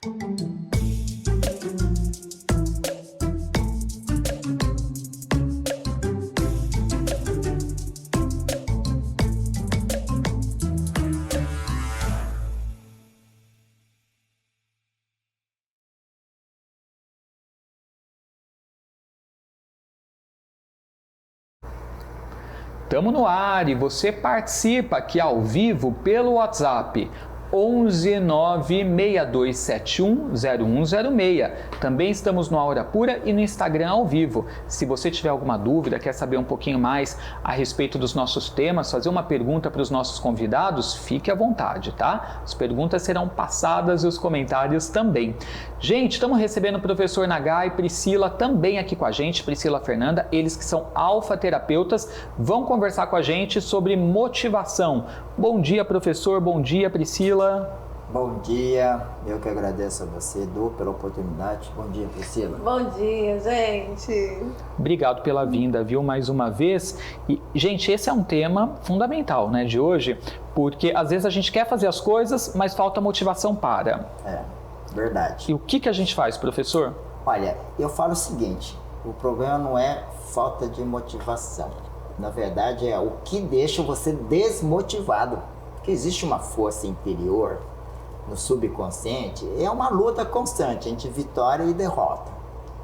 Estamos no ar e você participa aqui ao vivo pelo WhatsApp 11 96271 0106. Também estamos no Hora Pura e no Instagram ao vivo. Se você tiver alguma dúvida, quer saber um pouquinho mais a respeito dos nossos temas, fazer uma pergunta para os nossos convidados, fique à vontade, tá? As perguntas serão passadas e os comentários também. Gente, estamos recebendo o professor Nagai e Priscila também aqui com a gente, Priscila Fernanda, eles que são alfa-terapeutas, vão conversar com a gente sobre motivação. Bom dia, professor, bom dia, Priscila. Bom dia, eu que agradeço a você, Edu, pela oportunidade. Bom dia, Priscila. Bom dia, gente. Obrigado pela vinda, viu, mais uma vez. E, gente, esse é um tema fundamental, né, de hoje, porque às vezes a gente quer fazer as coisas, mas falta motivação para. É, verdade. E o que a gente faz, professor? Olha, eu falo o seguinte, o problema não é falta de motivação. Na verdade, é o que deixa você desmotivado. Porque existe uma força interior no subconsciente, é uma luta constante entre vitória e derrota.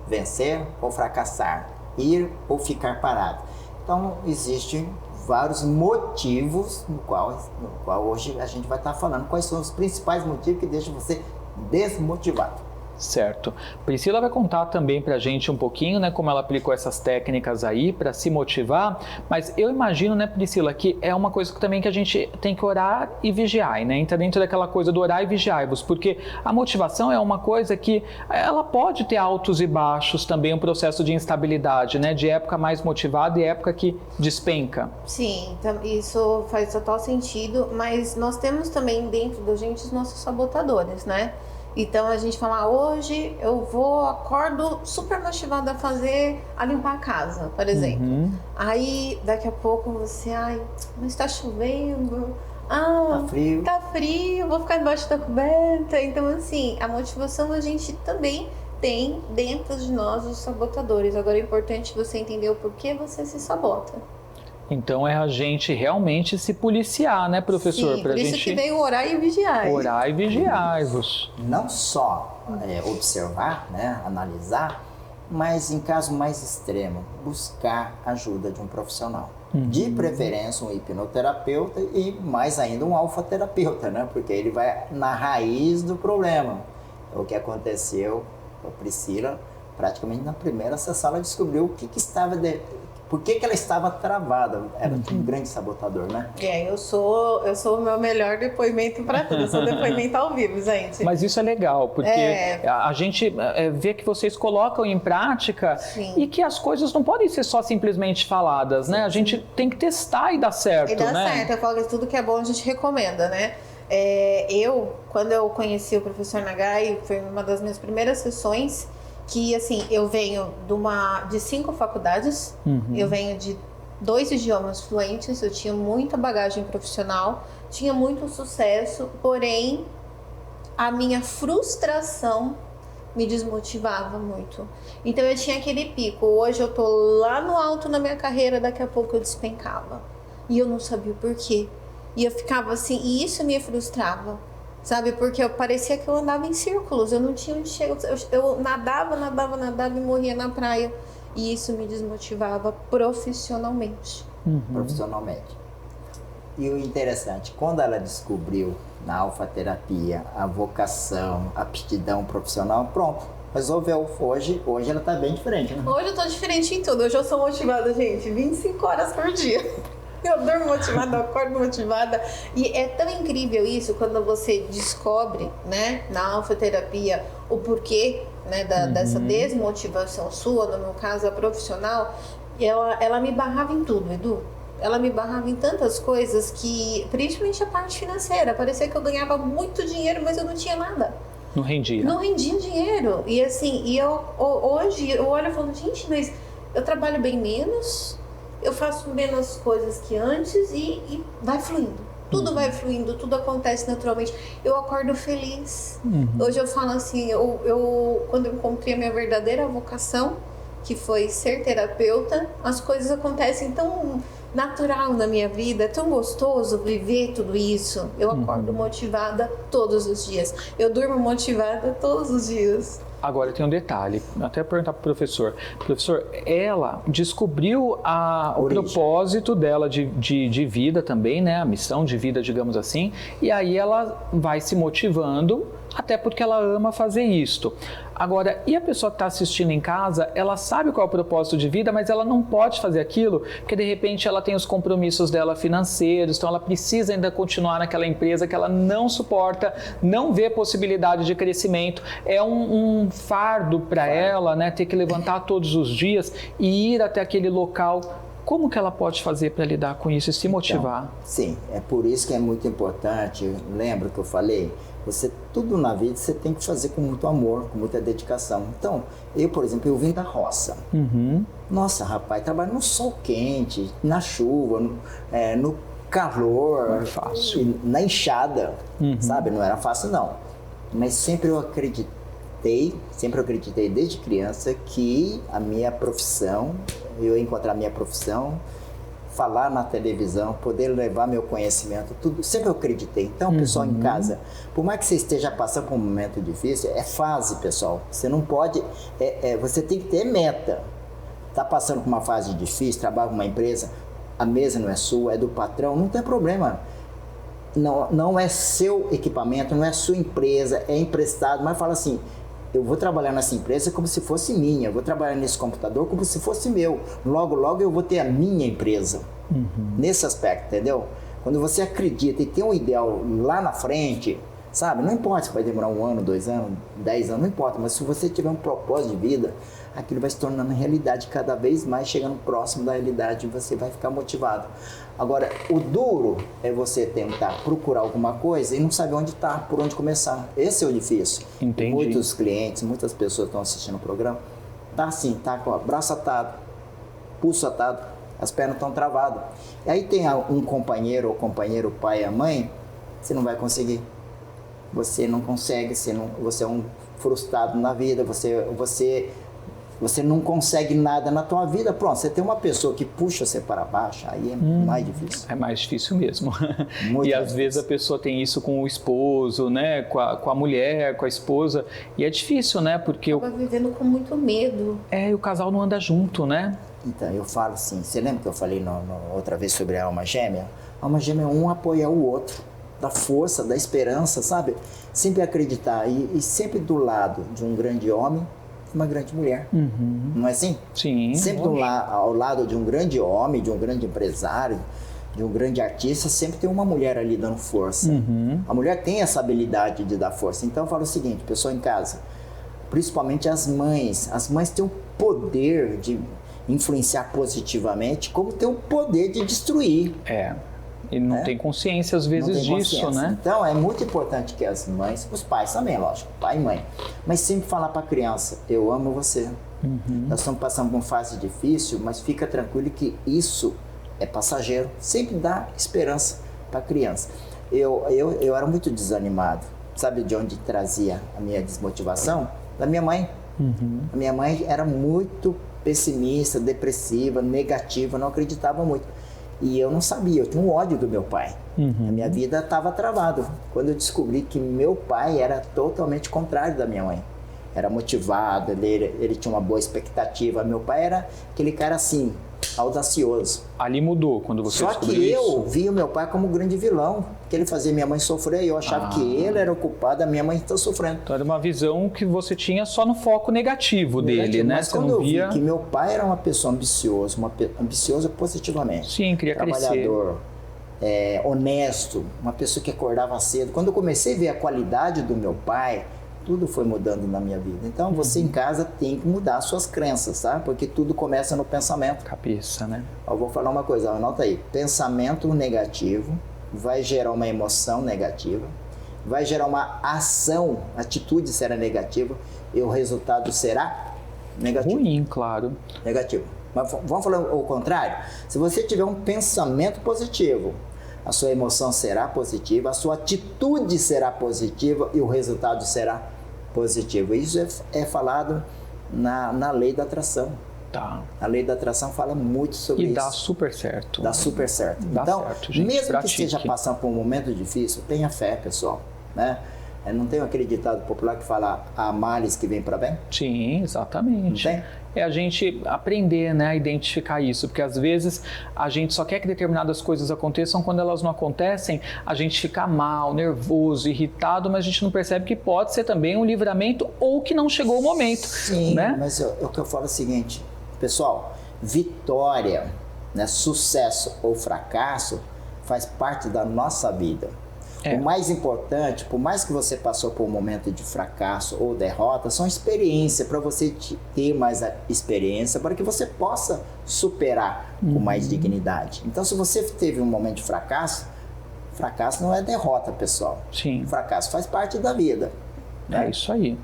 Vencer ou fracassar, ir ou ficar parado. Então, existem vários motivos no qual hoje a gente vai estar falando. Quais são os principais motivos que deixam você desmotivado? Certo. Priscila vai contar também pra gente um pouquinho, né, como ela aplicou essas técnicas aí para se motivar, mas eu imagino, né, Priscila, que é uma coisa também que a gente tem que orar e vigiar, né, entra dentro daquela coisa do orar e vigiar-vos, porque a motivação é uma coisa que ela pode ter altos e baixos também, um processo de instabilidade, né, de época mais motivada e época que despenca. Sim, isso faz total sentido, mas nós temos também dentro da gente os nossos sabotadores, né? Então a gente fala, hoje eu acordo super motivada a limpar a casa, por exemplo. Aí daqui a pouco você, mas tá chovendo, tá frio, vou ficar debaixo da coberta. Então assim, a motivação a gente também tem dentro de nós os sabotadores. Agora é importante você entender o porquê você se sabota. Então é a gente realmente se policiar, né, professor? Sim, por isso que veio orar e vigiar. Orar e vigiar-vos. Não só observar, né, analisar, mas em caso mais extremo, buscar ajuda de um profissional. De preferência um hipnoterapeuta e mais ainda um alfa-terapeuta, né? Porque ele vai na raiz do problema. O que aconteceu com a Priscila, praticamente na primeira sessão ela descobriu o que estava... Por que ela estava travada? Era um grande sabotador, né? Eu sou o meu melhor depoimento para tudo. Eu sou depoimento ao vivo, gente. Mas isso é legal, porque a gente vê que vocês colocam em prática. Sim. E que as coisas não podem ser só simplesmente faladas, né? A gente tem que testar e dar certo, e dá certo. Eu falo que tudo que é bom a gente recomenda, né? Quando eu conheci o professor Nagai, foi uma das minhas primeiras sessões, que assim, eu venho de 5 faculdades, eu venho de 2 idiomas fluentes, eu tinha muita bagagem profissional, tinha muito sucesso, porém a minha frustração me desmotivava muito. Então eu tinha aquele pico, hoje eu tô lá no alto na minha carreira, daqui a pouco eu despencava. E eu não sabia o porquê. E eu ficava assim, e isso me frustrava. Sabe, porque parecia que eu andava em círculos, eu não tinha onde chegar, eu nadava e morria na praia. E isso me desmotivava profissionalmente. Profissionalmente. E o interessante, quando ela descobriu na alfa-terapia a vocação, a aptidão profissional, pronto, resolveu. Hoje ela tá bem diferente, né? Hoje eu tô diferente em tudo, hoje eu sou motivada, gente, 25 horas por dia. Eu durmo motivada, eu acordo motivada. E é tão incrível isso quando você descobre, né, na alfa-terapia, o porquê, né, dessa desmotivação sua, no meu caso, a profissional. Ela me barrava em tudo, Edu. Ela me barrava em tantas coisas que, principalmente a parte financeira, parecia que eu ganhava muito dinheiro, mas eu não tinha nada. Não rendia. Não rendia dinheiro. E assim, hoje eu olho e falo, gente, mas eu trabalho bem menos, eu faço menos coisas que antes e vai fluindo. Tudo vai fluindo, tudo acontece naturalmente. Eu acordo feliz. Hoje eu falo assim, quando eu encontrei a minha verdadeira vocação, que foi ser terapeuta, as coisas acontecem tão natural na minha vida, é tão gostoso viver tudo isso. Eu acordo motivada todos os dias. Eu durmo motivada todos os dias. Agora tem um detalhe, até perguntar para o professor. Professor, ela descobriu o propósito dela de vida também, né? A missão de vida, digamos assim, e aí ela vai se motivando, até porque ela ama fazer isto. Agora, e a pessoa que está assistindo em casa, ela sabe qual é o propósito de vida, mas ela não pode fazer aquilo, porque de repente ela tem os compromissos dela financeiros, então ela precisa ainda continuar naquela empresa que ela não suporta, não vê possibilidade de crescimento. É um fardo para ela, né, ter que levantar todos os dias e ir até aquele local. Como que ela pode fazer para lidar com isso e se motivar? Então, sim, é por isso que é muito importante, lembra que eu falei? Tudo na vida você tem que fazer com muito amor, com muita dedicação. Então, eu, por exemplo, eu vim da roça. Nossa, rapaz, trabalho no sol quente, na chuva, no calor, não é fácil. Na enxada, sabe? Não era fácil, não. Mas sempre eu acreditei desde criança que a minha profissão, eu ia encontrar a minha profissão, falar na televisão, poder levar meu conhecimento, tudo, sempre eu acreditei. Então, pessoal em casa, por mais que você esteja passando por um momento difícil, é fase, pessoal. Você não pode, você tem que ter meta. Tá passando por uma fase difícil, trabalha com uma empresa, a mesa não é sua, é do patrão, não tem problema. Não é seu equipamento, não é sua empresa, é emprestado, mas fala assim, eu vou trabalhar nessa empresa como se fosse minha, eu vou trabalhar nesse computador como se fosse meu. Logo, logo eu vou ter a minha empresa. Nesse aspecto, entendeu? Quando você acredita e tem um ideal lá na frente, sabe? Não importa se vai demorar 1 ano, 2 anos, 10 anos, não importa. Mas se você tiver um propósito de vida, aquilo vai se tornando realidade cada vez mais, chegando próximo da realidade, você vai ficar motivado. Agora, o duro é você tentar procurar alguma coisa e não saber onde está, por onde começar. Esse é o difícil. Entendi. Muitos clientes, muitas pessoas estão assistindo o programa, tá assim, tá com o braço atado, pulso atado, as pernas estão travadas. E aí tem um companheiro, ou companheiro, o pai e a mãe, você não vai conseguir. Você não consegue, você é um frustrado na vida, você não consegue nada na tua vida, pronto, você tem uma pessoa que puxa você para baixo, aí é mais difícil. É mais difícil mesmo. Muito e às vezes a pessoa tem isso com o esposo, né, com a mulher, com a esposa, e é difícil, né, porque... Acaba vivendo com muito medo. E o casal não anda junto, né? Então, eu falo assim, você lembra que eu falei outra vez sobre a alma gêmea? A alma gêmea é um apoiar o outro, da força, da esperança, sabe? Sempre acreditar e sempre do lado de um grande homem, uma grande mulher, não é assim? Sim. Sempre ao lado de um grande homem, de um grande empresário, de um grande artista, sempre tem uma mulher ali dando força. A mulher tem essa habilidade de dar força. Então eu falo o seguinte, pessoal em casa, principalmente as mães têm o poder de influenciar positivamente, como tem o poder de destruir. E não tem consciência às vezes disso, né? Então é muito importante que as mães, os pais também, lógico, pai e mãe, mas sempre falar para a criança, eu amo você. Nós estamos passando por uma fase difícil, mas fica tranquilo que isso é passageiro. Sempre dá esperança para a criança. Eu era muito desanimado. Sabe de onde trazia a minha desmotivação? Da minha mãe. A minha mãe era muito pessimista, depressiva, negativa, não acreditava muito. E eu não sabia, eu tinha um ódio do meu pai. A minha vida estava travada. Quando eu descobri que meu pai era totalmente contrário da minha mãe. Era motivado, ele tinha uma boa expectativa. Meu pai era aquele cara assim, audacioso. Ali mudou quando você descobriu isso? Só que isso? eu vi o meu pai como um grande vilão, que ele fazia minha mãe sofrer e eu achava que ele era o culpado, a minha mãe está sofrendo. Então era uma visão que você tinha só no foco negativo dele, né? Mas quando eu vi que meu pai era uma pessoa ambiciosa positivamente. Sim, queria trabalhador, honesto, uma pessoa que acordava cedo. Quando eu comecei a ver a qualidade do meu pai, tudo foi mudando na minha vida. Então, você em casa tem que mudar suas crenças, tá? Porque tudo começa no pensamento. Cabeça, né? Eu vou falar uma coisa, anota aí. Pensamento negativo vai gerar uma emoção negativa, vai gerar uma ação, atitude será negativa e o resultado será negativo. Ruim, claro. Negativo. Mas vamos falar o contrário? Se você tiver um pensamento positivo, a sua emoção será positiva, a sua atitude será positiva e o resultado será positivo. Isso é falado na lei da atração. Tá. A lei da atração fala muito sobre isso. E dá super certo. Dá super certo. Dá Então, certo, gente, mesmo pratique. que esteja passando por um momento difícil, tenha fé, pessoal, né? Não tem aquele ditado popular que fala há males que vem para bem? Sim, exatamente. Não tem? É a gente aprender, né, a identificar isso, porque às vezes a gente só quer que determinadas coisas aconteçam, quando elas não acontecem, a gente fica mal, nervoso, irritado, mas a gente não percebe que pode ser também um livramento ou que não chegou o momento. Sim, né? mas o que eu falo é o seguinte, pessoal, vitória, né, sucesso ou fracasso faz parte da nossa vida. O mais importante, por mais que você passou por um momento de fracasso ou derrota, são experiências para você ter mais experiência, para que você possa superar com mais dignidade. Então, se você teve um momento de fracasso, fracasso não é derrota, pessoal. Sim. Fracasso faz parte da vida. Né? É isso aí.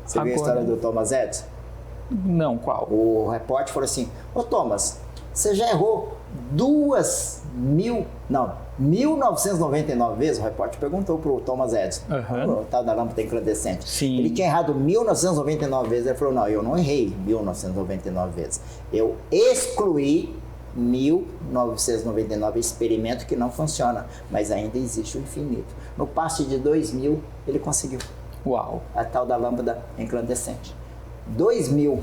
Você viu a história do Thomas Edison? Não, qual? O repórter falou assim, ô Thomas, você já errou 1999 vezes, o repórter perguntou pro Thomas Edison, o tal da lâmpada incandescente. Sim. Ele tinha errado 1999 vezes, ele falou, não, eu não errei 1999 vezes, eu excluí 1999 experimento que não funciona, mas ainda existe o infinito. No passe de 2000, ele conseguiu. Uau. A tal da lâmpada incandescente. 2000,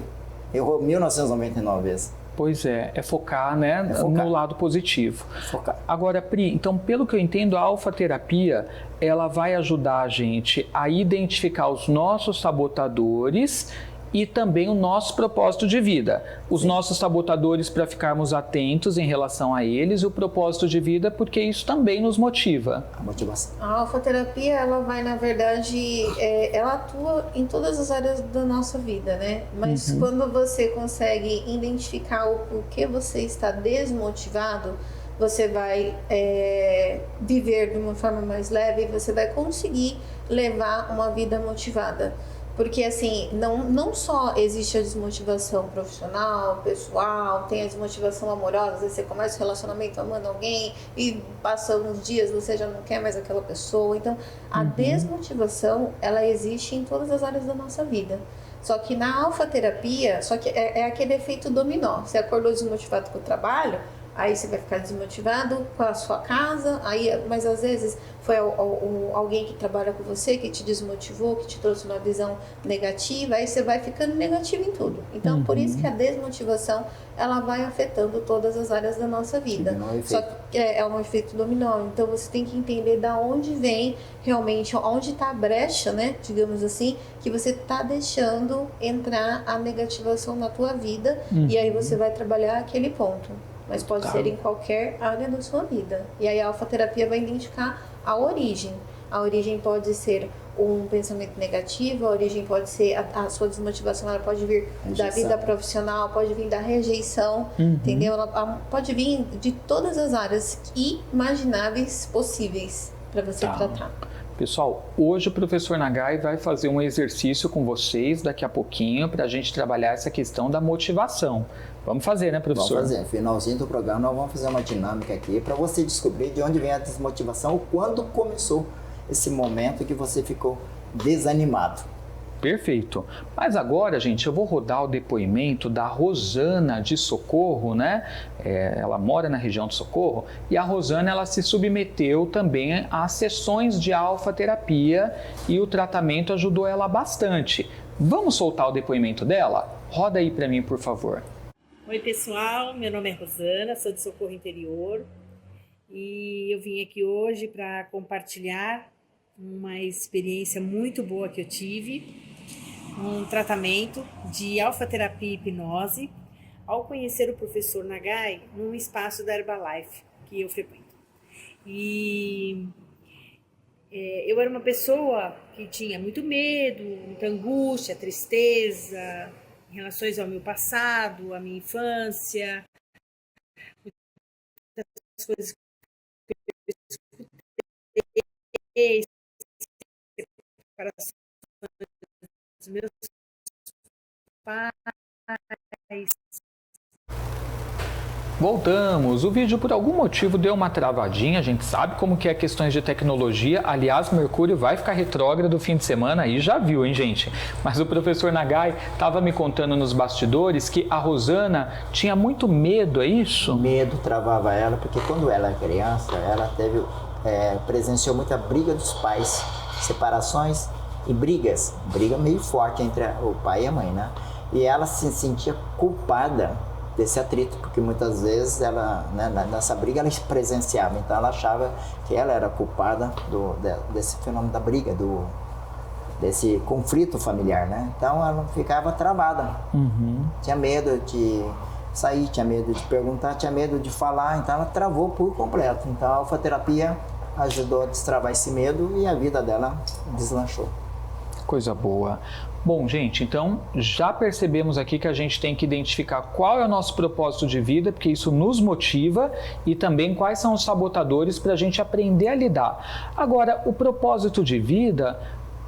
errou 1999 vezes. Pois é focar, né, no lado positivo. Focar. Agora, Pri, então, pelo que eu entendo, a alfa-terapia, ela vai ajudar a gente a identificar os nossos sabotadores e também o nosso propósito de vida. Os nossos sabotadores para ficarmos atentos em relação a eles e o propósito de vida porque isso também nos motiva. A motivação. A alfa-terapia, ela vai, na verdade, ela atua em todas as áreas da nossa vida, né? Mas quando você consegue identificar o que você está desmotivado, você vai viver de uma forma mais leve e você vai conseguir levar uma vida motivada. Porque, assim, não só existe a desmotivação profissional, pessoal, tem a desmotivação amorosa, às vezes você começa o relacionamento amando alguém e passa uns dias você já não quer mais aquela pessoa. Então, a desmotivação, ela existe em todas as áreas da nossa vida. Só que na alfa-terapia, é aquele efeito dominó. Você acordou desmotivado com o trabalho, aí você vai ficar desmotivado com a sua casa, mas às vezes foi alguém que trabalha com você que te desmotivou, que te trouxe uma visão negativa, aí você vai ficando negativo em tudo. Então, por isso que a desmotivação, ela vai afetando todas as áreas da nossa vida. Só que é um efeito dominó. Então, você tem que entender da onde vem realmente, onde está a brecha, né, digamos assim, que você está deixando entrar a negativação na tua vida, e aí você vai trabalhar aquele ponto. Mas pode ser em qualquer área da sua vida. E aí a alfa-terapia vai identificar a origem. A origem pode ser um pensamento negativo, a origem pode ser a sua desmotivação, ela pode vir da vida profissional, pode vir da rejeição, entendeu? Ela pode vir de todas as áreas imagináveis possíveis para você tratar. Pessoal, hoje o professor Nagai vai fazer um exercício com vocês daqui a pouquinho para a gente trabalhar essa questão da motivação. Vamos fazer, né, professor? Vamos fazer. No finalzinho do programa, nós vamos fazer uma dinâmica aqui para você descobrir de onde vem a desmotivação ou quando começou esse momento que você ficou desanimado. Perfeito. Mas agora, gente, eu vou rodar o depoimento da Rosana de Socorro, né? Ela mora na região de Socorro e a Rosana, ela se submeteu também a sessões de alfa-terapia e o tratamento ajudou ela bastante. Vamos soltar o depoimento dela? Roda aí para mim, por favor. Oi, pessoal. Meu nome é Rosana, sou de Socorro Interior e eu vim aqui hoje para compartilhar uma experiência muito boa que eu tive, um tratamento de alfa-terapia e hipnose, ao conhecer o professor Nagai num espaço da Herbalife que eu frequento. E eu era uma pessoa que tinha muito medo, muita angústia, tristeza em relação ao meu passado, à minha infância, muitas coisas que eu escutei, separações dos meus pais. Voltamos. O vídeo por algum motivo deu uma travadinha, a gente sabe como que é questões de tecnologia. Aliás, Mercúrio vai ficar retrógrado no fim de semana aí, já viu, hein, gente? Mas o professor Nagai estava me contando nos bastidores que a Rosana tinha muito medo, é isso? O medo travava ela, porque quando ela era criança, ela presenciou muita briga dos pais, separações e briga meio forte entre o pai e a mãe, né? E ela se sentia culpada desse atrito, porque muitas vezes ela, né, nessa briga ela presenciava, então ela achava que ela era culpada desse fenômeno da briga, desse conflito familiar, né? Então ela ficava travada, tinha medo de sair, tinha medo de perguntar, tinha medo de falar, então ela travou por completo. Então a alfaterapia ajudou a destravar esse medo e a vida dela deslanchou. Coisa boa. Bom, gente, então já percebemos aqui que a gente tem que identificar qual é o nosso propósito de vida, porque isso nos motiva, e também quais são os sabotadores para a gente aprender a lidar. Agora, o propósito de vida,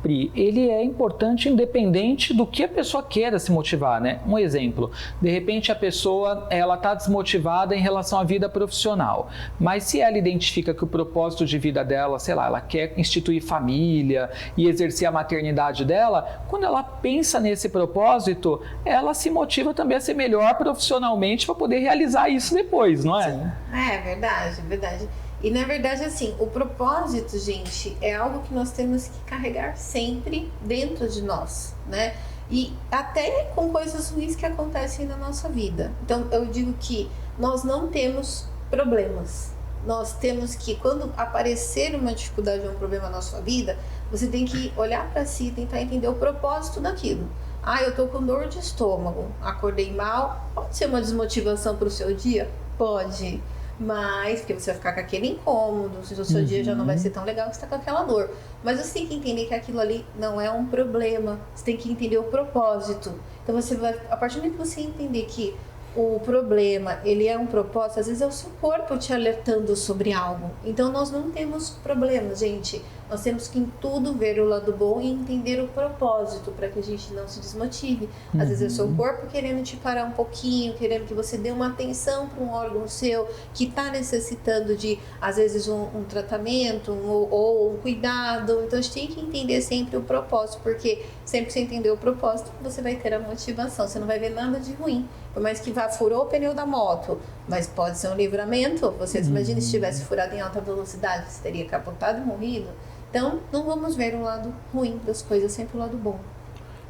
Pri, ele é importante independente do que a pessoa queira se motivar, né? Um exemplo, de repente a pessoa ela está desmotivada em relação à vida profissional, mas se ela identifica que o propósito de vida dela, sei lá, ela quer instituir família e exercer a maternidade dela, quando ela pensa nesse propósito, ela se motiva também a ser melhor profissionalmente para poder realizar isso depois, não é? Sim. É verdade, verdade. E na verdade, assim, o propósito, gente, é algo que nós temos que carregar sempre dentro de nós, né? E até com coisas ruins que acontecem na nossa vida. Então, eu digo que nós não temos problemas. Nós temos que, quando aparecer uma dificuldade ou um problema na sua vida, você tem que olhar para si e tentar entender o propósito daquilo. Ah, eu tô com dor de estômago, acordei mal. Pode ser uma desmotivação para o seu dia? Pode. Mas, porque você vai ficar com aquele incômodo, o seu dia já não vai ser tão legal que você está com aquela dor. Mas você tem que entender que aquilo ali não é um problema, você tem que entender o propósito. Então você vai, a partir do momento que você entender que o problema, ele é um propósito, às vezes é o seu corpo te alertando sobre algo. Então nós não temos problemas, gente. Nós temos que em tudo ver o lado bom e entender o propósito para que a gente não se desmotive. Às vezes é o seu corpo querendo te parar um pouquinho, querendo que você dê uma atenção para um órgão seu que está necessitando de, às vezes, um tratamento ou um cuidado. Então a gente tem que entender sempre o propósito, porque sempre que você entender o propósito, você vai ter a motivação. Você não vai ver nada de ruim. Por mais que furou o pneu da moto, mas pode ser um livramento. Você imagina se tivesse furado em alta velocidade, você teria capotado e morrido. Então, não vamos ver o lado ruim das coisas, sempre o lado bom.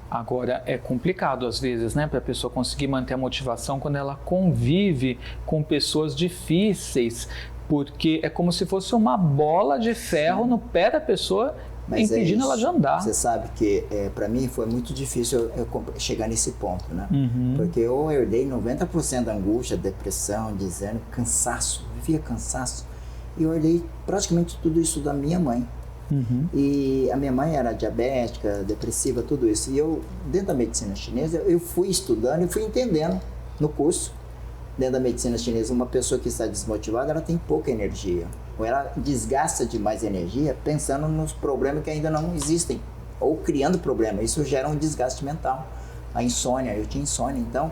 Agora, é complicado às vezes, né, para a pessoa conseguir manter a motivação quando ela convive com pessoas difíceis, porque é como se fosse uma bola de ferro no pé da pessoa, mas impedindo ela de andar. Você sabe que para mim foi muito difícil eu chegar nesse ponto, né? Porque eu herdei 90% da angústia, depressão, desânimo, cansaço, vivia cansaço. E eu herdei praticamente tudo isso da minha mãe. E a minha mãe era diabética, depressiva, tudo isso. E eu, dentro da medicina chinesa, eu fui estudando e fui entendendo no curso. Dentro da medicina chinesa, uma pessoa que está desmotivada, ela tem pouca energia. Ou ela desgasta demais energia pensando nos problemas que ainda não existem. Ou criando problemas. Isso gera um desgaste mental. A insônia, eu tinha insônia. Então,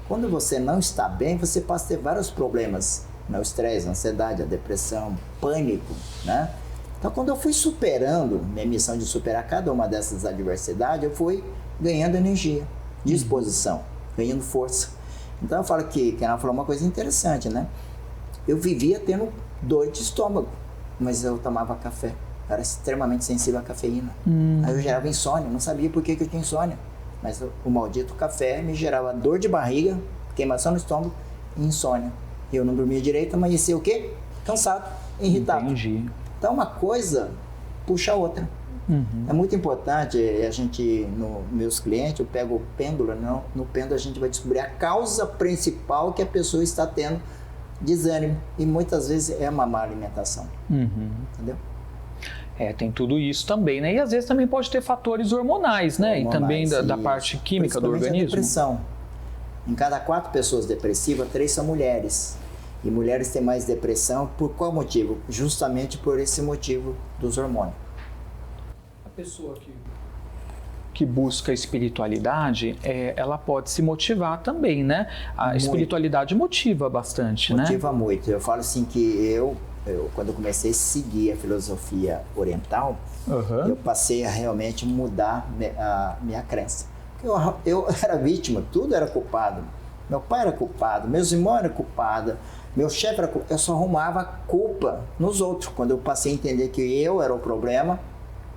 quando você não está bem, você passa a ter vários problemas. O estresse, a ansiedade, a depressão, pânico, né? Então, quando eu fui superando, minha missão de superar cada uma dessas adversidades, eu fui ganhando energia, disposição, ganhando força. Então, eu falo que ela falou uma coisa interessante, né? Eu vivia tendo dor de estômago, mas eu tomava café. Eu era extremamente sensível à cafeína. Aí eu gerava insônia, não sabia por que eu tinha insônia. Mas o maldito café me gerava dor de barriga, queimação no estômago e insônia. Eu não dormia direito, amanhecia o quê? Cansado, irritado. Entendi. Então, uma coisa puxa a outra. É muito importante a gente, meus clientes, eu pego o pêndulo, no pêndulo a gente vai descobrir a causa principal que a pessoa está tendo desânimo. E muitas vezes é uma má alimentação. Entendeu? Tem tudo isso também, né? E às vezes também pode ter fatores hormonais, né? E também da parte química do organismo. A depressão. Em cada 4 pessoas depressivas, 3 são mulheres. E mulheres têm mais depressão por qual motivo? Justamente por esse motivo dos hormônios. A pessoa que busca espiritualidade, ela pode se motivar também, né? A espiritualidade motiva bastante, né? Motiva muito. Eu falo assim que eu quando eu comecei a seguir a filosofia oriental, eu passei a realmente mudar a minha crença. Eu era vítima, tudo era culpado. Meu pai era culpado, meus irmãos eram culpados, meu chefe era culpado. Eu só arrumava culpa nos outros. Quando eu passei a entender que eu era o problema,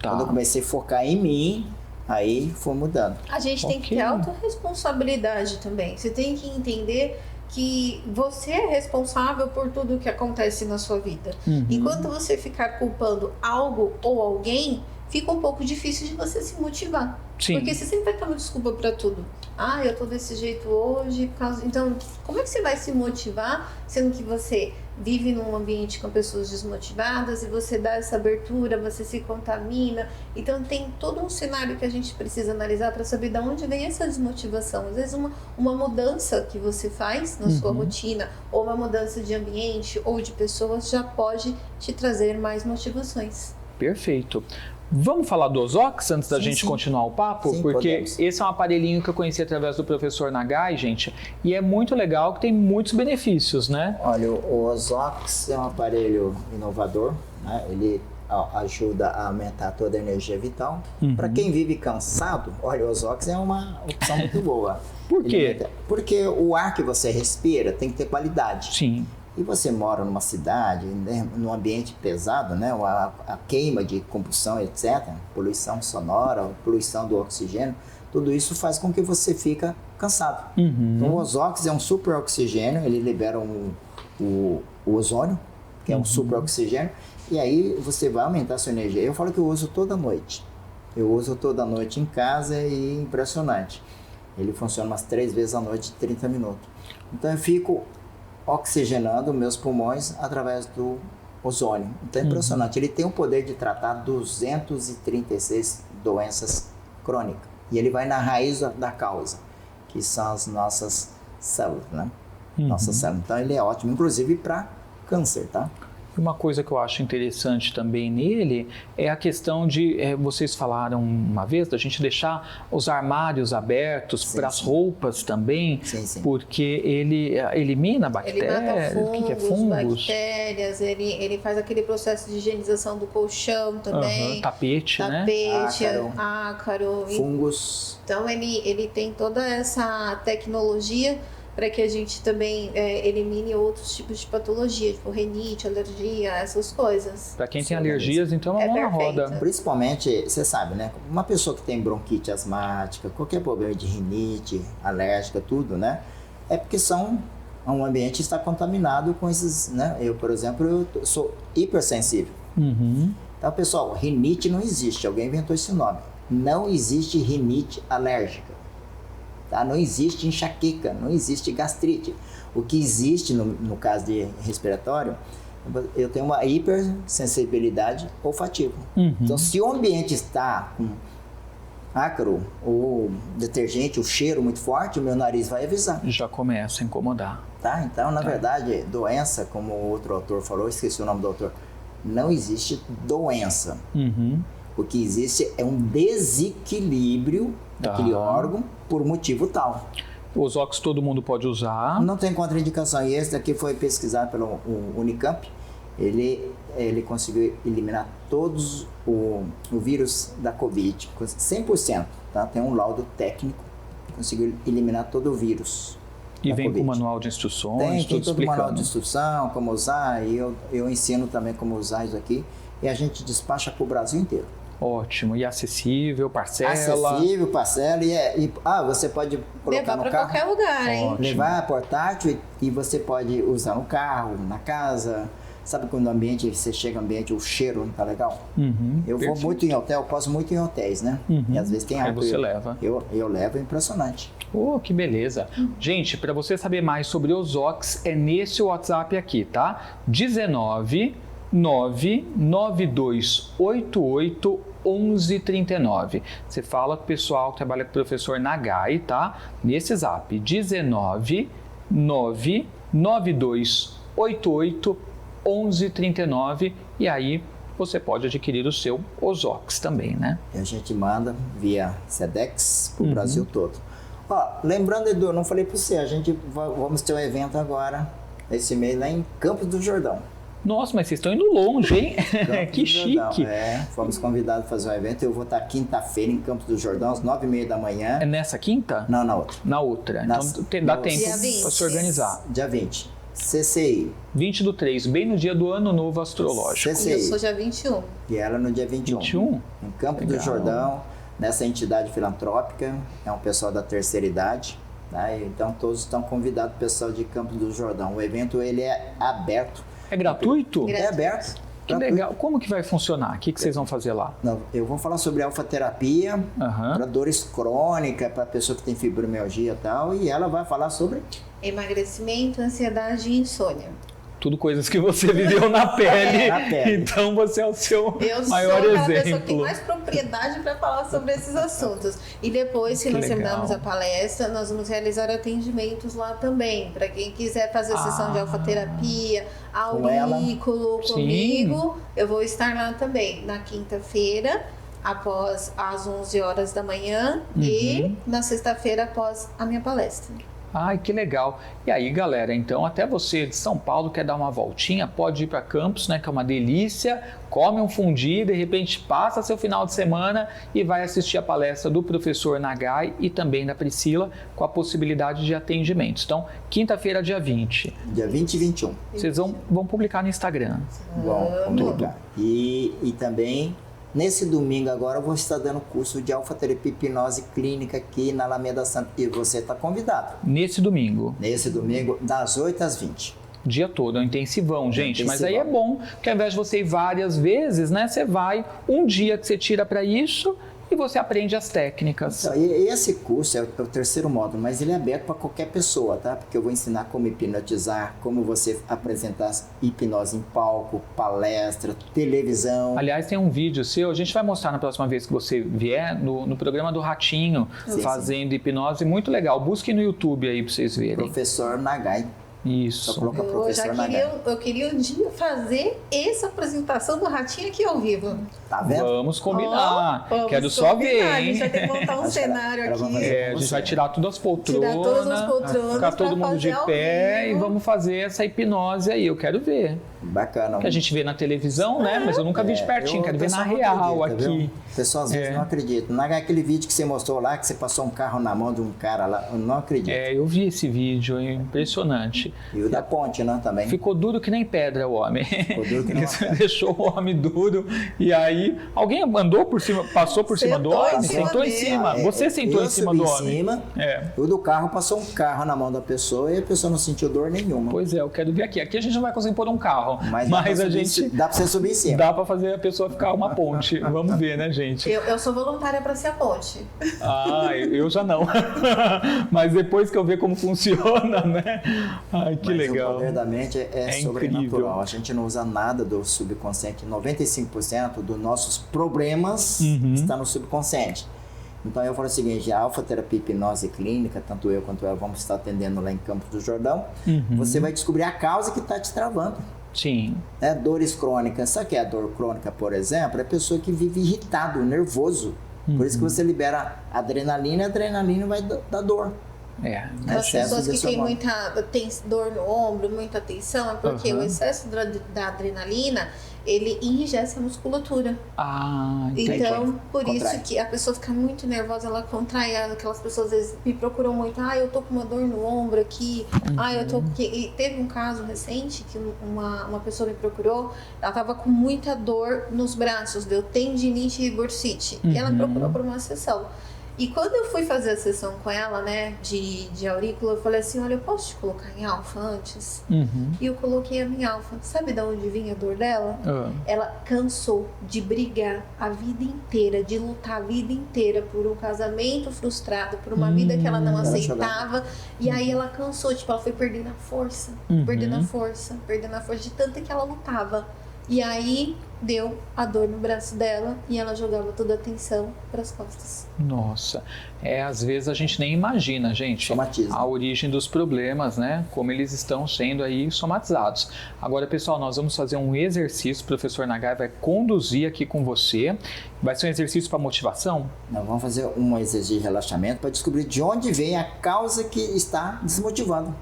quando eu comecei a focar em mim, aí foi mudando. A gente tem que ter autorresponsabilidade também. Você tem que entender que você é responsável por tudo que acontece na sua vida. Enquanto você ficar culpando algo ou alguém, fica um pouco difícil de você se motivar. Sim. Porque você sempre vai ter uma desculpa para tudo. Ah, eu tô desse jeito hoje. Por causa... Então, como é que você vai se motivar, sendo que você vive num ambiente com pessoas desmotivadas e você dá essa abertura, você se contamina? Então, tem todo um cenário que a gente precisa analisar para saber de onde vem essa desmotivação. Às vezes, uma mudança que você faz na sua rotina, ou uma mudança de ambiente ou de pessoas, já pode te trazer mais motivações. Perfeito. Vamos falar do Ozox antes da gente continuar o papo? Sim, porque podemos. esse é um aparelhinho que eu conheci através do professor Nagai, gente, e é muito legal, que tem muitos benefícios, né? Olha, o Ozox é um aparelho inovador, né? Ele ajuda a aumentar toda a energia vital. Para quem vive cansado, olha, o Ozox é uma opção muito boa. Por quê? Porque o ar que você respira tem que ter qualidade. Sim. E você mora numa cidade, né, num ambiente pesado, né, a queima de combustão, etc., poluição sonora, poluição do oxigênio, tudo isso faz com que você fique cansado. Então, o Ozox é um super oxigênio, ele libera o ozônio, que é um super oxigênio, e aí você vai aumentar a sua energia. Eu falo que eu uso toda noite. Eu uso toda noite em casa e é impressionante. Ele funciona umas 3 vezes à noite, 30 minutos. Então eu fico oxigenando meus pulmões através do ozônio. Então é impressionante. Ele tem o poder de tratar 236 doenças crônicas. E ele vai na raiz da causa, que são as nossas células, né? Nossas células. Então ele é ótimo, inclusive para câncer, tá? Uma coisa que eu acho interessante também nele é a questão de, vocês falaram uma vez, da gente deixar os armários abertos para as roupas também, porque ele elimina bactérias, ele mata fungos, o que é fungos? bactérias, ele faz aquele processo de higienização do colchão também. Tapete, né? Ácaro. Fungos. Então ele tem toda essa tecnologia para que a gente também elimine outros tipos de patologia, tipo rinite, alergia, essas coisas. Para quem tem alergias, então é uma roda. Principalmente, você sabe, né? Uma pessoa que tem bronquite asmática, qualquer problema de rinite, alérgica, tudo, né? É porque um ambiente está contaminado com esses, né? Eu, por exemplo, eu sou hipersensível. Então, pessoal, rinite não existe. Alguém inventou esse nome. Não existe rinite alérgica. Tá? Não existe enxaqueca, não existe gastrite. O que existe no caso de respiratório, eu tenho uma hipersensibilidade olfativa. Então, se o ambiente está com ácaro ou detergente, o cheiro muito forte, o meu nariz vai avisar. Já começa a incomodar. Tá? Então, na verdade, doença, como o outro autor falou, esqueci o nome do autor, não existe doença. O que existe é um desequilíbrio daquele órgão por motivo tal. O Ozox todo mundo pode usar. Não tem contraindicação. E esse daqui foi pesquisado pelo Unicamp. Ele conseguiu eliminar todos o vírus da Covid, 100%. Tá? Tem um laudo técnico, conseguiu eliminar todo o vírus. E vem COVID. Com manual de instruções, tem tudo todo o explicando. manual de instrução, como usar, e eu ensino também como usar isso aqui. E a gente despacha para o Brasil inteiro. Ótimo, e acessível, parcela. Acessível, parcela, você pode colocar levar no para carro. qualquer lugar, hein? Ótimo. Levar portátil e você pode usar no carro, na casa. Sabe quando no ambiente, você chega no ambiente, o cheiro não tá legal? Eu vou muito em hotel, posso muito em hotéis, né? E às vezes tem Aí água. você leva. Eu levo, é impressionante. Oh, que beleza. Gente, para você saber mais sobre o Ozox, é nesse WhatsApp aqui, tá? 19 99288 1139. Você fala com o pessoal que trabalha com o professor Nagai, tá? Nesse zap, 19 99288 1139, e aí você pode adquirir o seu Ozox também, né? E a gente manda via Sedex para o Brasil todo. Ó, lembrando, Edu, eu não falei para você, a gente vamos ter um evento agora, esse mês, lá em Campos do Jordão. Nossa, mas vocês estão indo longe, hein? Que chique! Fomos convidados a fazer um evento. Eu vou estar quinta-feira em Campos do Jordão, às 9h30 da manhã. É nessa quinta? Não, na outra. Na outra. Então dá tempo para se organizar. Dia 20. CCI. 20/3, bem no dia do Ano Novo Astrológico. CCI. E eu sou dia 21. E ela no dia 21. 21? Em Campos do Jordão, nessa entidade filantrópica. É um pessoal da terceira idade. Né? Então todos estão convidados, pessoal de Campos do Jordão. O evento ele é aberto. É gratuito? É aberto. Que legal. Como que vai funcionar? O que vocês vão fazer lá? Eu vou falar sobre alfa-terapia para dores crônicas, para pessoa que tem fibromialgia e tal. E ela vai falar sobre emagrecimento, ansiedade e insônia. Tudo coisas que você viveu na pele. Na pele. Então você é o seu eu maior sou exemplo. a pessoa que tem mais propriedade para falar sobre esses assuntos. E depois que nós terminamos a palestra, nós vamos realizar atendimentos lá também. Para quem quiser fazer sessão de alfaterapia, aurículo comigo, eu vou estar lá também na quinta-feira, após as 11 horas da manhã e na sexta-feira após a minha palestra. Ai, que legal. E aí, galera, então até você de São Paulo quer dar uma voltinha, pode ir para Campos, né, que é uma delícia, come um fundi, de repente passa seu final de semana e vai assistir a palestra do professor Nagai e também da Priscila com a possibilidade de atendimentos. Então, quinta-feira, dia 20. Dia 20 e 21. Vocês vão publicar no Instagram. Vamos publicar. E também... Nesse domingo agora eu vou estar dando curso de alfa-terapia e hipnose clínica aqui na Alameda Santa. E você está convidado. Nesse domingo? Nesse domingo, das 8 às 20. Dia todo, é um intensivão, gente. Mas aí é bom, porque ao invés de você ir várias vezes, né? Você vai um dia que você tira para isso e você aprende as técnicas. Então, e esse curso é o terceiro módulo, mas ele é aberto para qualquer pessoa, tá? Porque eu vou ensinar como hipnotizar, como você apresentar hipnose em palco, palestra, televisão. Aliás, tem um vídeo seu, a gente vai mostrar na próxima vez que você vier, no programa do Ratinho, fazendo hipnose, muito legal. Busque no YouTube aí para vocês verem. Professor Nagai. Isso. Eu queria um dia fazer essa apresentação do Ratinho aqui ao vivo. Tá vendo? Vamos combinar. Quero só ver, hein? A gente vai ter que montar um cenário aqui. A gente vai tirar todas as poltronas. Tirar todas as poltronas. Ficar todo mundo de pé e vamos fazer essa hipnose aí. Eu quero ver. Bacana. Que a gente vê na televisão, né? Mas eu nunca vi de pertinho. Quero ver na real aqui. O pessoal às vezes não acredita. Naquele vídeo que você mostrou lá, que você passou um carro na mão de um cara lá, eu não acredito. Eu vi esse vídeo, é impressionante. E o da ponte, né, também. Ficou duro que nem pedra o homem. Ficou duro que nem pedra. Deixou o homem duro. E aí, alguém andou por cima, passou por cima do homem? Sentou em cima. Você sentou em cima do homem. O do carro passou um carro na mão da pessoa e a pessoa não sentiu dor nenhuma. Pois é, eu quero ver aqui. Aqui a gente não vai conseguir pôr um carro. Mas dá pra você subir em cima. Dá pra fazer a pessoa ficar uma ponte. Vamos ver, né, gente? Eu sou voluntária pra ser a ponte. Eu já não. Mas depois que eu ver como funciona, né? Ai, que legal. O poder da mente é sobrenatural. Incrível. A gente não usa nada do subconsciente. 95% dos nossos problemas está no subconsciente. Então eu falo o seguinte, a alfa-terapia hipnose clínica, tanto eu quanto ela vamos estar atendendo lá em Campos do Jordão, você vai descobrir a causa que está te travando. Sim. Dores crônicas. Sabe o que é a dor crônica, por exemplo? É a pessoa que vive irritado, nervoso. Por isso que você libera adrenalina e a adrenalina vai dar dor. As pessoas que têm dor no ombro, muita tensão, é porque o excesso da adrenalina, ele enrijece a musculatura. Então, por isso que a pessoa fica muito nervosa, ela contrai. Aquelas pessoas às vezes me procuram muito, eu tô com uma dor no ombro aqui, eu tô com... E teve um caso recente que uma pessoa me procurou, ela tava com muita dor nos braços, deu tendinite e bursite, e ela me procurou por uma sessão. E quando eu fui fazer a sessão com ela, né, de aurícula, eu falei assim, olha, eu posso te colocar em alfa antes? E eu coloquei a minha alfa. Sabe de onde vinha a dor dela? Ela cansou de brigar a vida inteira, de lutar a vida inteira por um casamento frustrado, por uma vida que ela não aceitava. E aí ela cansou, ela foi perdendo a força, perdendo a força de tanto que ela lutava. E aí deu a dor no braço dela e ela jogava toda a tensão para as costas. Nossa, às vezes a gente nem imagina, gente, Somatismo. a origem dos problemas, né? Como eles estão sendo aí somatizados. Agora, pessoal, nós vamos fazer um exercício, o professor Nagai vai conduzir aqui com você. Vai ser um exercício para motivação? Nós vamos fazer um exercício de relaxamento para descobrir de onde vem a causa que está desmotivado.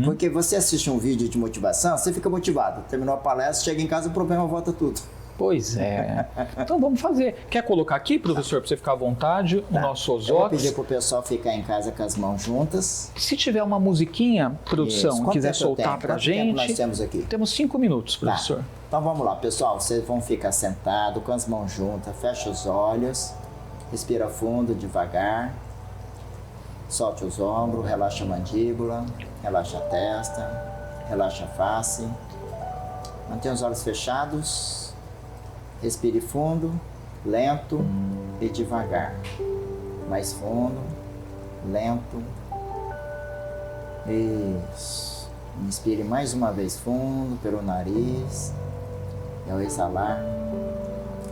Porque você assiste um vídeo de motivação, você fica motivado. Terminou a palestra, chega em casa, o problema volta tudo. Pois é. Então vamos fazer. Quer colocar aqui, professor, para você ficar à vontade, o nosso Eu vou Ozox? pedir para o pessoal ficar em casa com as mãos juntas. Se tiver uma musiquinha, produção, Quanto quiser tempo eu soltar tenho? pra Quanto tempo nós gente. temos aqui? Temos 5 minutos, Tá. professor. Então vamos lá, pessoal. Vocês vão ficar sentados com as mãos juntas, fecha os olhos, respira fundo, devagar. Solte os ombros, relaxa a mandíbula, relaxa a testa, relaxa a face. Mantenha os olhos fechados. Respire fundo, lento e devagar. Mais fundo, lento. Isso. Inspire mais uma vez fundo pelo nariz. E ao exalar,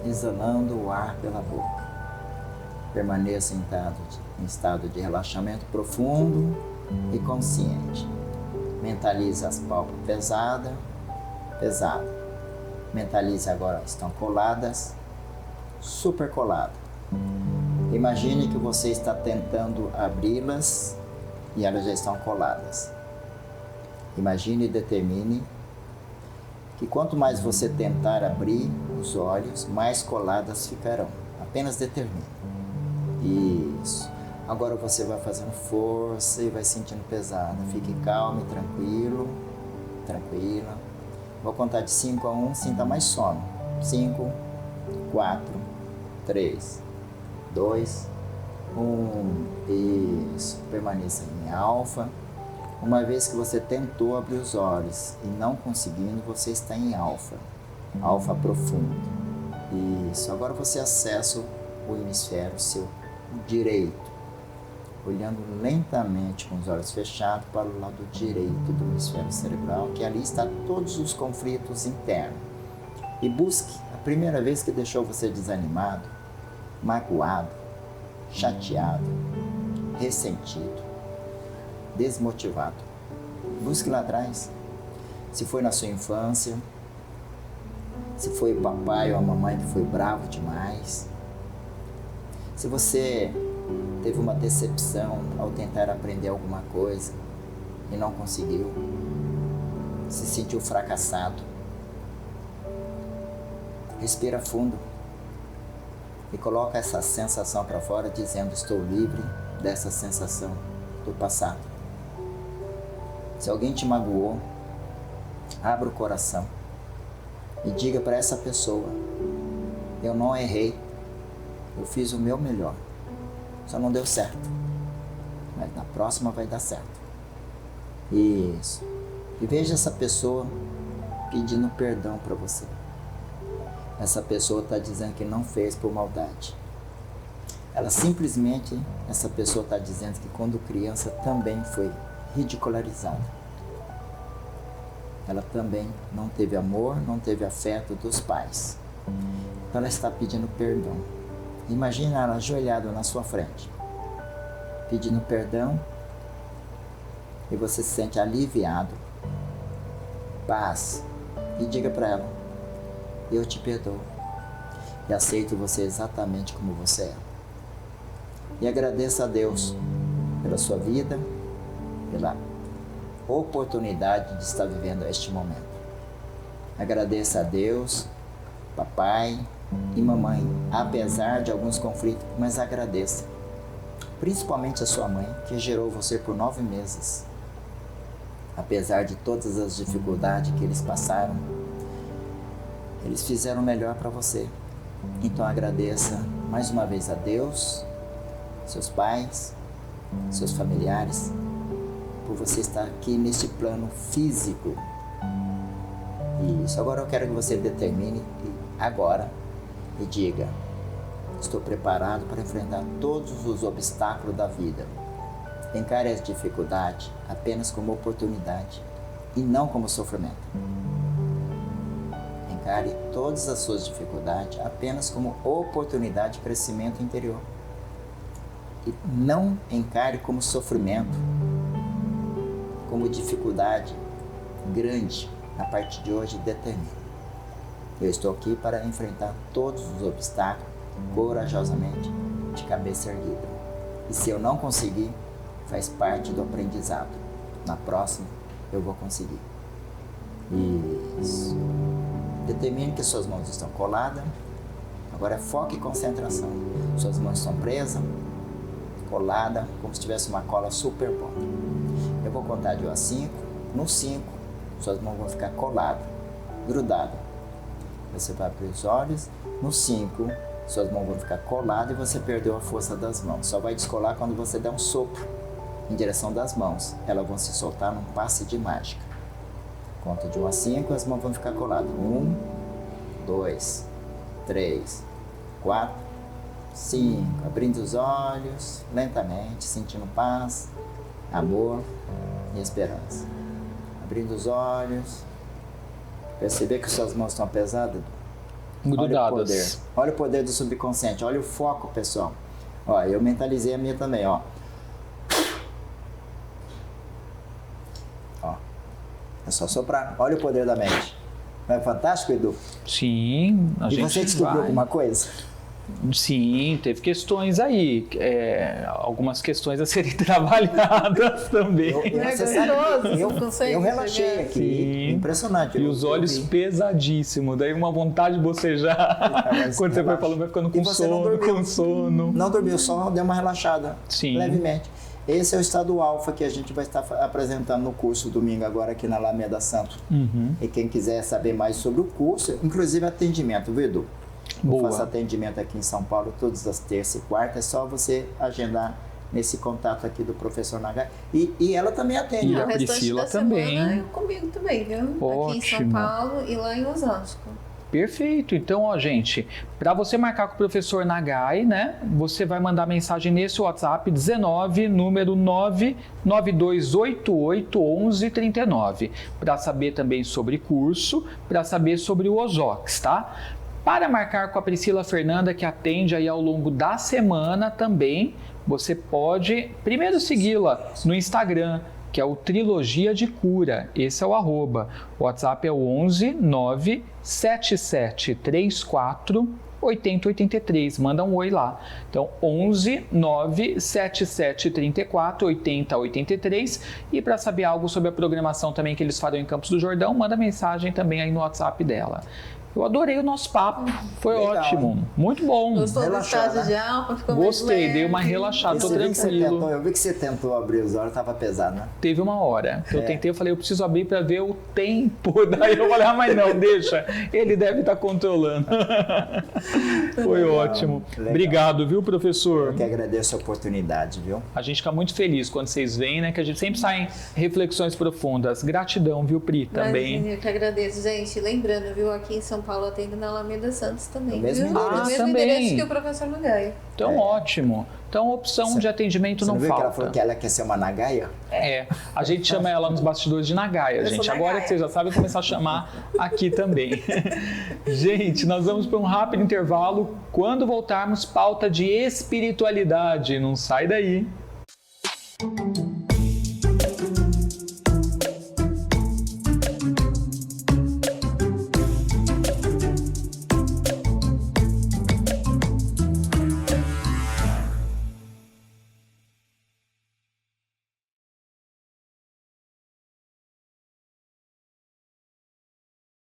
exalando o ar pela boca. Permaneça em estado de relaxamento profundo e consciente. Mentalize as pálpebras pesadas. Mentalize agora, estão coladas, super coladas. Imagine que você está tentando abri-las e elas já estão coladas. Imagine e determine que quanto mais você tentar abrir os olhos, mais coladas ficarão. Apenas determine. Isso. Agora você vai fazendo força e vai sentindo pesado. Fique calmo e tranquilo, tranquila. Vou contar de 5 a 1, sinta mais sono. 5, 4, 3, 2, 1. Isso. Permaneça em alfa. Uma vez que você tentou abrir os olhos e não conseguindo, você está em alfa. Alfa profundo. Isso. Agora você acessa o hemisfério seu direito. Olhando lentamente com os olhos fechados para o lado direito do hemisfério cerebral, que ali está todos os conflitos internos. E busque a primeira vez que deixou você desanimado, magoado, chateado, ressentido, desmotivado. Busque lá atrás. Se foi na sua infância, se foi o papai ou a mamãe que foi bravo demais, se você teve uma decepção ao tentar aprender alguma coisa e não conseguiu, se sentiu fracassado, respira fundo e coloca essa sensação para fora, dizendo: estou livre dessa sensação do passado. Se alguém te magoou, abra o coração e diga para essa pessoa: eu não errei, eu fiz o meu melhor. Só não deu certo, mas na próxima vai dar certo. Isso. E veja essa pessoa pedindo perdão para você. Essa pessoa está dizendo que não fez por maldade. Essa pessoa está dizendo que quando criança também foi ridicularizada. Ela também não teve amor, não teve afeto dos pais. Então ela está pedindo perdão. Imagina ela ajoelhada na sua frente, pedindo perdão, e você se sente aliviado, paz, e diga para ela: eu te perdoo e aceito você exatamente como você é. E agradeça a Deus pela sua vida, pela oportunidade de estar vivendo este momento. Agradeça a Deus, papai e mamãe, apesar de alguns conflitos, mas agradeça. Principalmente a sua mãe, que gerou você por 9 meses. Apesar de todas as dificuldades que eles passaram, eles fizeram o melhor para você. Então agradeça mais uma vez a Deus, seus pais, seus familiares, por você estar aqui neste plano físico. Isso. Agora eu quero que você determine agora e diga: estou preparado para enfrentar todos os obstáculos da vida. Encare as dificuldades apenas como oportunidade e não como sofrimento. encare todas as suas dificuldades apenas como oportunidade de crescimento interior. E não encare como sofrimento, como dificuldade grande. A partir de hoje, determine. Eu estou aqui para enfrentar todos os obstáculos corajosamente, de cabeça erguida. E se eu não conseguir, faz parte do aprendizado. Na próxima, eu vou conseguir. Isso. Determine que suas mãos estão coladas. Agora foque e concentração. Suas mãos estão presas, coladas, como se tivesse uma cola superposta. Eu vou contar de 1 a 5. No 5, suas mãos vão ficar coladas, grudadas. Você vai abrir os olhos. No 5, suas mãos vão ficar coladas e você perdeu a força das mãos. Só vai descolar quando você der um sopro em direção das mãos. Elas vão se soltar num passe de mágica. Conta de 1 a 5, as mãos vão ficar coladas. 1, 2, 3, 4, 5. Abrindo os olhos lentamente, sentindo paz, amor e esperança. Abrindo os olhos. Perceber que suas mãos estão pesadas? Grudadas. Olha o poder do subconsciente. Olha o foco, pessoal. Ó, eu mentalizei a minha também, ó. Ó. É só soprar. Olha o poder da mente. Não é fantástico, Edu? Sim, a E gente você descobriu vai. alguma coisa? Sim, teve questões aí, algumas questões a serem trabalhadas também. Você sabe, eu relaxei aqui. Sim. Impressionante. E os olhos pesadíssimos, daí uma vontade de bocejar. Quando você vai falando, vai ficando com sono, Não dormiu, só deu uma relaxada. Sim. Levemente. Esse é o estado alfa que a gente vai estar apresentando no curso domingo agora aqui na Alameda Santo. E quem quiser saber mais sobre o curso, inclusive atendimento, viu, Edu? Eu faço atendimento aqui em São Paulo todas as terças e quartas, é só você agendar nesse contato aqui do professor Nagai. E ela também atende. E a Priscila também. Comigo também, viu? Ótimo. Aqui em São Paulo e lá em Osasco. Perfeito. Então, ó, gente, para você marcar com o professor Nagai, né? Você vai mandar mensagem nesse WhatsApp 19, número 992881139, para saber também sobre curso, para saber sobre o Ozox, tá? Para marcar com a Priscila Fernanda, que atende aí ao longo da semana também, você pode primeiro segui-la no Instagram, que é o Trilogia de Cura. Esse é o @. O WhatsApp é o 11 97734 8083. Manda um oi lá. Então, 11 97734 8083. E para saber algo sobre a programação também que eles farão em Campos do Jordão, manda mensagem também aí no WhatsApp dela. Eu adorei o nosso papo, foi legal, ótimo, hein? muito bom. Gostou do estágio de alfa? Ficou mais Gostei, leve. dei uma relaxada, tô tranquilo. Eu vi que você tentou abrir os olhos, tava pesado, né? Teve uma hora que eu tentei, eu falei, eu preciso abrir para ver o tempo. Daí eu falei, mas não, deixa, ele deve estar controlando. Foi ótimo. Legal. Obrigado, viu, professor? Eu que agradeço a oportunidade, viu? A gente fica muito feliz quando vocês vêm, né? Que a gente sempre sai em reflexões profundas. Gratidão, viu, Pri, também. Imagina, eu que agradeço, gente. Lembrando, viu, aqui em São Paulo atendo na Alameda Santos também. No mesmo viu? endereço. No mesmo também. endereço que o professor Nagai. Então, ótimo. Então, opção de atendimento Você não viu que ela falou falta. que ela quer ser uma Nagaia? A gente chama ela nos bastidores de Nagaia, Eu gente. sou Agora Nagaia. que você já sabe, eu vou começar a chamar aqui também. Gente, nós vamos para um rápido intervalo. Quando voltarmos, pauta de espiritualidade. Não sai daí.